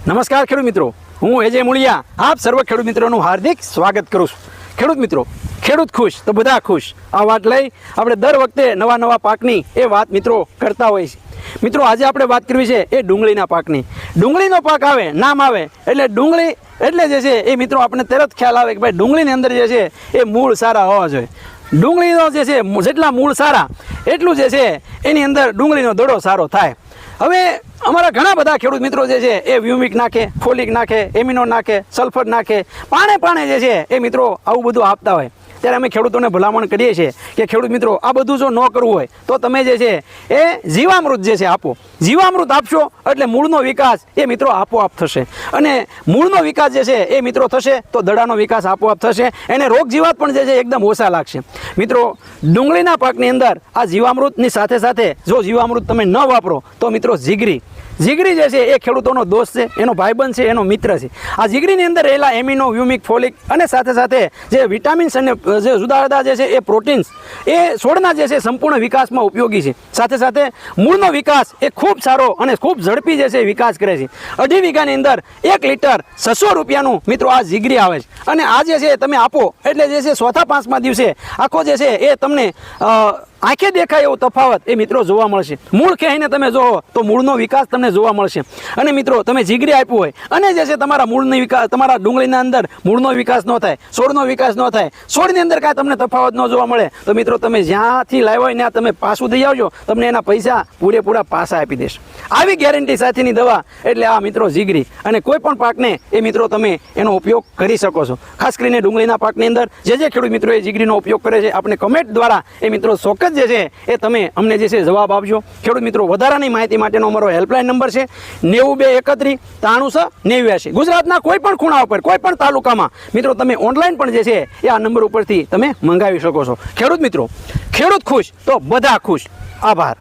નમસ્કાર ખેડૂત મિત્રો, હું એજે મુળિયા આપ સર્વ ખેડૂત મિત્રોનું હાર્દિક સ્વાગત કરું છું। ખેડૂત મિત્રો, ખેડૂત ખુશ તો બધા ખુશ, આ વાત લઈ આપણે દર વખતે નવા પાકની એ વાત મિત્રો કરતા હોય છે। મિત્રો આજે આપણે વાત કરવી છે એ ડુંગળીના પાકની। ડુંગળીનો પાક આવે, નામ આવે એટલે ડુંગળી એટલે જે છે એ મિત્રો આપણે તરત ખ્યાલ આવે કે ભાઈ ડુંગળીની અંદર જે છે એ મૂળ સારા હોવા જોઈએ। ડુંગળીનો જે છે જેટલા મૂળ સારા એટલું જે છે એની અંદર ડુંગળીનો દડો સારો થાય। હવે અમારા ઘણા બધા ખેડૂત મિત્રો જે છે એ વ્યુમિક નાખે, ફોલિક નાખે, એમિનો નાખે, સલ્ફર નાખે, પાણે જે છે એ મિત્રો આવું બધું આપતા હોય ત્યારે અમે ખેડૂતોને ભલામણ કરીએ છીએ કે ખેડૂત મિત્રો આ બધું જો ન કરવું હોય તો તમે જે છે એ જીવામૃત જે છે આપો। જીવામૃત આપશો એટલે મૂળનો વિકાસ એ મિત્રો આપોઆપ થશે, અને મૂળનો વિકાસ જે છે એ મિત્રો થશે તો દડાનો વિકાસ આપોઆપ થશે, એને રોગ જીવાત પણ જે છે એકદમ ઓછા લાગશે। મિત્રો ડુંગળીના પાકની અંદર આ જીવામૃતની સાથે જો જીવામૃત તમે ન વાપરો તો મિત્રો જીગરી જે છે એ ખેડૂતોનો દોસ્ત છે, એનો ભાઈબંધ છે, એનો મિત્ર છે। આ જીગરીની અંદર રહેલા એમિનો, વ્યુમિક, ફોલિક અને સાથે જે વિટામિન્સ અને જે જુદા જે છે એ પ્રોટીન્સ એ છોડના જે છે સંપૂર્ણ વિકાસમાં ઉપયોગી છે। સાથે મૂળનો વિકાસ એ ખૂબ સારો અને ખૂબ ઝડપી જે છે વિકાસ કરે છે। 2.5 વીઘાની અંદર 1 લીટર 600 રૂપિયાનું મિત્રો આ જીગરી આવે છે, અને આ જે છે તમે આપો એટલે જે છે ચોથા પાંચમા દિવસે આખો જે છે એ તમને આંખે દેખાય એવો તફાવત એ મિત્રો જોવા મળશે। મૂળ ખેઈને તમે જોવો તો મૂળનો વિકાસ તમને જોવા મળશે, અને મિત્રો તમે જીગરી આપ્યું હોય અને જે છે તમારા મૂળનો વિકાસ, તમારા ડુંગળીના અંદર મૂળનો વિકાસ ન થાય, છોડનો વિકાસ ન થાય, છોડની અંદર કાંઈ તમને તફાવત ન જોવા મળે તો મિત્રો તમે જ્યાંથી લાવ્યા હોય ત્યાં તમે પાછું દઈ આવજો, તમને એના પૈસા પૂરેપૂરા પાછા આપી દેશે। આવી ગેરંટી સાથેની દવા એટલે આ મિત્રો જીગરી, અને કોઈ પણ પાકને એ મિત્રો તમે એનો ઉપયોગ કરી શકો છો। ખાસ કરીને ડુંગળીના પાકની અંદર જે ખેડૂત મિત્રો એ જીગરીનો ઉપયોગ કરે છે આપણે કમેન્ટ દ્વારા એ મિત્રો ચોક્કસ જે છે એ તમે અમને જે છે જવાબ આપજો। ખેડૂત મિત્રો વધારાની માહિતી માટેનો અમારો હેલ્પલાઇન નંબર છે 9231 93 89। ગુજરાતના કોઈ પણ ખૂણા ઉપર, કોઈ પણ તાલુકામાં મિત્રો તમે ઓનલાઈન પણ જે છે એ આ નંબર ઉપરથી તમે મંગાવી શકો છો। ખેડૂત મિત્રો, ખેડૂત ખુશ તો બધા ખુશ। આભાર।